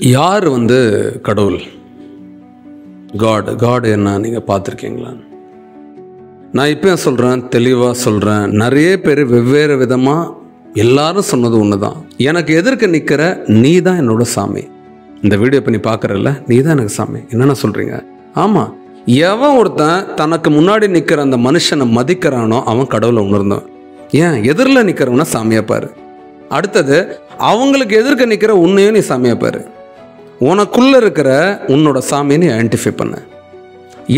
யார் கடவுள்? காட் என்ன நீங்கள் பார்த்துருக்கீங்களா? நான் இப்போயும் சொல்கிறேன், தெளிவாக சொல்கிறேன். நிறைய பேர் வெவ்வேறு விதமாக எல்லாரும் சொன்னது ஒன்று தான். எனக்கு எதிர்க்க நிற்கிற நீ தான் என்னோட சாமி. இந்த வீடியோ இப்போ நீ பார்க்குறல்ல, நீ தான் எனக்கு சாமி. என்னென்ன சொல்கிறீங்க? ஆமாம், எவன் ஒருத்தன் தனக்கு முன்னாடி நிற்கிற அந்த மனுஷனை மதிக்கிறானோ அவன் கடவுளை உணர்ந்தவன். ஏன் எதிரில் நிற்கிறவனா சாமியாக பாரு. அடுத்தது, அவங்களுக்கு எதிர்க்க நிற்கிற உன்னையும் நீ சாமியாக பாரு. உனக்குள்ளே இருக்கிற உன்னோட சாமியை நீ ஐடென்டிஃபை பண்ண.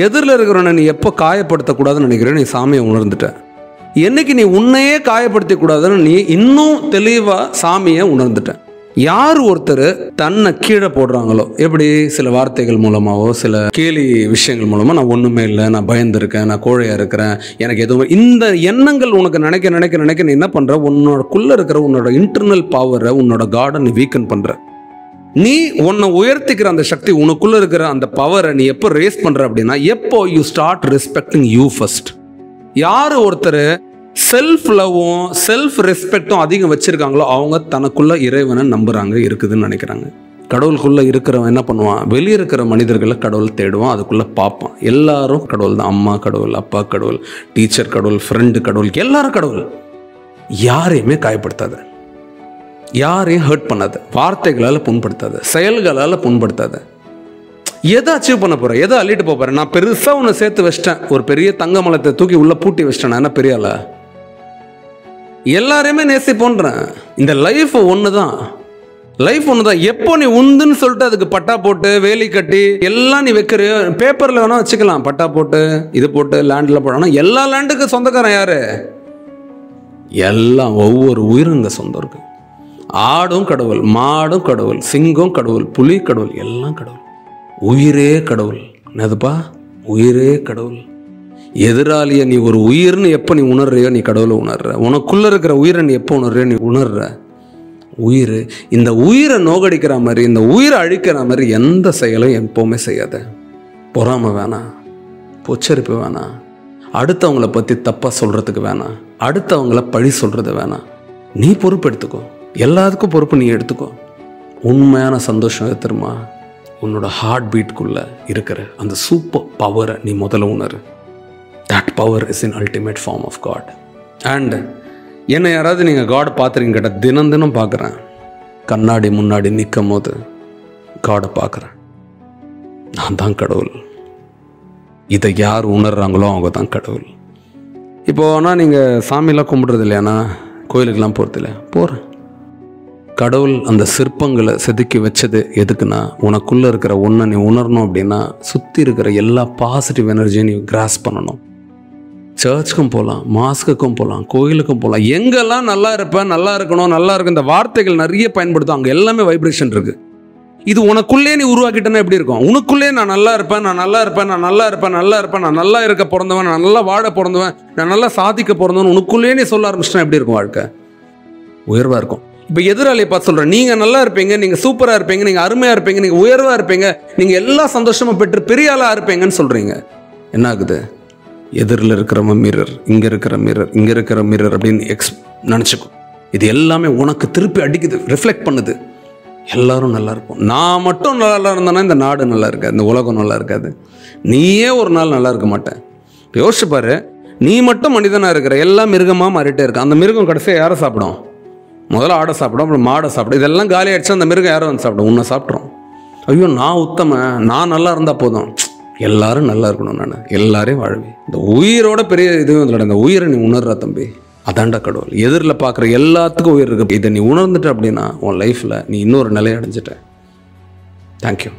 எதிரில் இருக்கிறவனை நீ எப்போ காயப்படுத்தக்கூடாதுன்னு நினைக்கிறேன், நீ சாமியை உணர்ந்துட்ட. என்னைக்கு நீ உன்னையே காயப்படுத்தக்கூடாதுன்னு நீ இன்னும் தெளிவாக சாமியை உணர்ந்துட்ட. யார் ஒருத்தர் தன்னை கீழே போடுறாங்களோ, எப்படி சில வார்த்தைகள் மூலமாகவோ சில கேலி விஷயங்கள் மூலமாக, நான் ஒன்றுமே இல்லை, நான் பயந்துருக்கேன், நான் கோழையாக இருக்கிறேன், எனக்கு எதுவும், இந்த எண்ணங்கள் உனக்கு நினைக்க நினைக்க நினைக்க நீ என்ன பண்ணுற, உன்னோடக்குள்ளே இருக்கிற உன்னோட இன்டர்னல் பவரை, உன்னோட காடை நீ வீக்கன் பண்ணுற. நீ உன்னை உயர்த்திக்கிற அந்த சக்தி, உனக்குள்ளே இருக்கிற அந்த பவரை நீ எப்போ ரேஸ் பண்ணுற அப்படின்னா, எப்போ you start respecting you first. யார் ஒருத்தர் செல்ஃப் லவ்வும் செல்ஃப் ரெஸ்பெக்டும் அதிகம் வச்சுருக்காங்களோ அவங்க தனக்குள்ள இறைவனை நம்புகிறாங்க, இருக்குதுன்னு நினைக்கிறாங்க. கடவுளுக்குள்ளே இருக்கிறவன் என்ன பண்ணுவான், வெளியே இருக்கிற மனிதர்களை கடவுள் தேடுவான், அதுக்குள்ளே பார்ப்பான். எல்லாரும் கடவுள் தான். அம்மா கடவுள், அப்பா கடவுள், டீச்சர் கடவுள், ஃப்ரெண்டு கடவுள், எல்லாரும் கடவுள். யாரையுமே காயப்படுத்தாத, யாரையும் ஹர்ட் பண்ணாத, வார்த்தைகளால் புண்படுத்தாத, செயல்களால் புண்படுத்தாத. எதை அச்சீவ் பண்ண போகிறேன், எதை அள்ளிட்டு போகிறேன்? நான் பெருசாக ஒன்று சேர்த்து வச்சிட்டேன், ஒரு பெரிய தங்க மலத்தை தூக்கி உள்ளே பூட்டி வச்சிட்டேன், நான் என்ன பெரிய ஆளா? எல்லாரையுமே நேசி போன்றேன். இந்த லைஃப் ஒன்று தான், லைஃப் ஒன்று தான். எப்போ நீ உந்துன்னு சொல்லிட்டு அதுக்கு பட்டா போட்டு வேலி கட்டி எல்லாம் நீ வைக்கிற, பேப்பரில் வேணால் வச்சுக்கலாம், பட்டா போட்டு இது போட்டு லேண்டில் போட. ஆனால் எல்லா லேண்டுக்கும் சொந்தக்காரன் யார்? எல்லாம் ஒவ்வொரு உயிரும் இங்கே சொந்தம் இருக்கு. ஆடும் கடவுள், மாடும் கடவுள், சிங்கம் கடவுள், புலி கடவுள், எல்லாம் கடவுள். உயிரே கடவுள். என்னதுப்பா? உயிரே கடவுள். எதிராளியை நீ ஒரு உயிர்னு எப்போ நீ உணர்றியோ நீ கடவுளை உணர்ற. உனக்குள்ளே இருக்கிற உயிரை நீ எப்போ உணர்றியோ நீ உணர்ற. உயிர், இந்த உயிரை நோகடிக்கிற மாதிரி, இந்த உயிரை அழிக்கிற மாதிரி எந்த செயலும் எப்போவுமே செய்யாத. பொறாமை வேணாம், பொச்சரிப்பு வேணாம், அடுத்தவங்கள பற்றி தப்பாக சொல்கிறதுக்கு வேணாம், அடுத்தவங்கள பழி சொல்கிறது வேணாம். நீ பொறுப்பு எடுத்துக்கோ, எல்லாத்துக்கும் பொறுப்பு நீ எடுத்துக்கோ. உண்மையான சந்தோஷம் எடுத்துருமா, உன்னோட ஹார்ட் பீட்குள்ளே இருக்கிற அந்த சூப்பர் பவரை நீ முதல்ல உணரு. That power is in ultimate form of God. And என்னை யாராவது நீங்கள் காட் பார்த்துருக்கீங்க கேட்டால், தினம் தினம் பார்க்குறேன். கண்ணாடி முன்னாடி நிற்கும் போது காடை பார்க்குறேன். நான் தான் கடவுள். இதை யார் உணர்றாங்களோ அவங்க தான் கடவுள். இப்போ ஆனால் நீங்கள் சாமியெல்லாம் கும்பிட்றது இல்லையாண்ணா, கோயிலுக்கெல்லாம் போகிறது இல்லையா? போகிறேன். கடவுள் அந்த சிற்பங்களை செதுக்கி வச்சது எதுக்குன்னா, உனக்குள்ளே இருக்கிற ஒன்றை நீ உணரணும். அப்படின்னா சுற்றி இருக்கிற எல்லா பாசிட்டிவ் எனர்ஜியும் நீ கிராஸ் பண்ணணும். சர்ச்சுக்கும் போகலாம், மாஸ்க்குக்கும் போகலாம், கோயிலுக்கும் போகலாம். எங்கெல்லாம் நல்லா இருப்பேன், நல்லா இருக்கணும், நல்லா இருக்கும், இந்த வார்த்தைகள் நிறைய பயன்படுத்தும். அங்கே எல்லாமே வைப்ரேஷன் இருக்குது. இது உனக்குள்ளே நீ உருவாக்கிட்டேன்னா எப்படி இருக்கும்? உனக்குள்ளே நான் நல்லா இருப்பேன், நான் நல்லா இருப்பேன், நான் நல்லா இருப்பேன், நல்லா இருப்பேன், நான் நல்லா இருக்க பிறந்தவன், நான் நல்லா வாழ பிறந்தவன், நான் நல்லா சாதிக்க பிறந்தவன், உனக்குள்ளே நீ சொல்ல ஆரம்பிச்சிட்டா எப்படி இருக்கும்? வாழ்க்கை உயர்வாக இருக்கும். இப்போ எதிராளியை பார்த்து சொல்கிறேன், நீங்கள் நல்லா இருப்பீங்க, நீங்கள் சூப்பராக இருப்பீங்க, நீங்கள் அருமையாக இருப்பீங்க, நீங்கள் உயர்வாக இருப்பீங்க, நீங்கள் எல்லா சந்தோஷமும் பெற்று பெரிய ஆளாக இருப்பீங்கன்னு சொல்கிறீங்க. என்ன ஆகுது? எதிரில் இருக்கிறவன் மிரர், இங்கே இருக்கிற மிரர், இங்கே இருக்கிற மிரர் அப்படின்னு நினச்சிக்கும். இது எல்லாமே உனக்கு திருப்பி அடிக்குது, ரிஃப்ளெக்ட் பண்ணுது. எல்லாரும் நல்லா இருப்போம். நான் மட்டும் நல்லா இருந்தேன்னா இந்த நாடு நல்லா இருக்காது, இந்த உலகம் நல்லா இருக்காது. நீயே ஒரு நாள் நல்லா இருக்க மாட்டேன். யோசிச்சு பாரு, நீ மட்டும் மனிதனாக இருக்கிற, எல்லாம் மிருகமாக மாறிட்டே இருக்க. அந்த மிருகம் கடைசியாக யாரை சாப்பிடும்? முதல்ல ஆடை சாப்பிடும், அப்புறம் மாடை சாப்பிடும். இதெல்லாம் காலி ஆகிடுச்சு, அந்த மிருகம் யாரும் வந்து சாப்பிடும்? உன்னை சாப்பிட்றோம். ஐயோ நான் உத்தமன், நான் நல்லா இருந்தால் போதும், எல்லாரும் நல்லா இருக்கணும், நான் எல்லாரையும் வாழ்வேன். இந்த உயிரோட பெரிய இதுவும் இல்லை. இந்த உயிரை நீ உணர்ற தம்பி, அதாண்டா கடவுள். எதிரில் பார்க்குற எல்லாத்துக்கும் உயிர் இருக்கு. இதை நீ உணர்ந்துட்ட அப்படின்னா உன் லைஃப்பில் நீ இன்னொரு நிலையை அடைஞ்சிட்ட. தேங்க்யூ.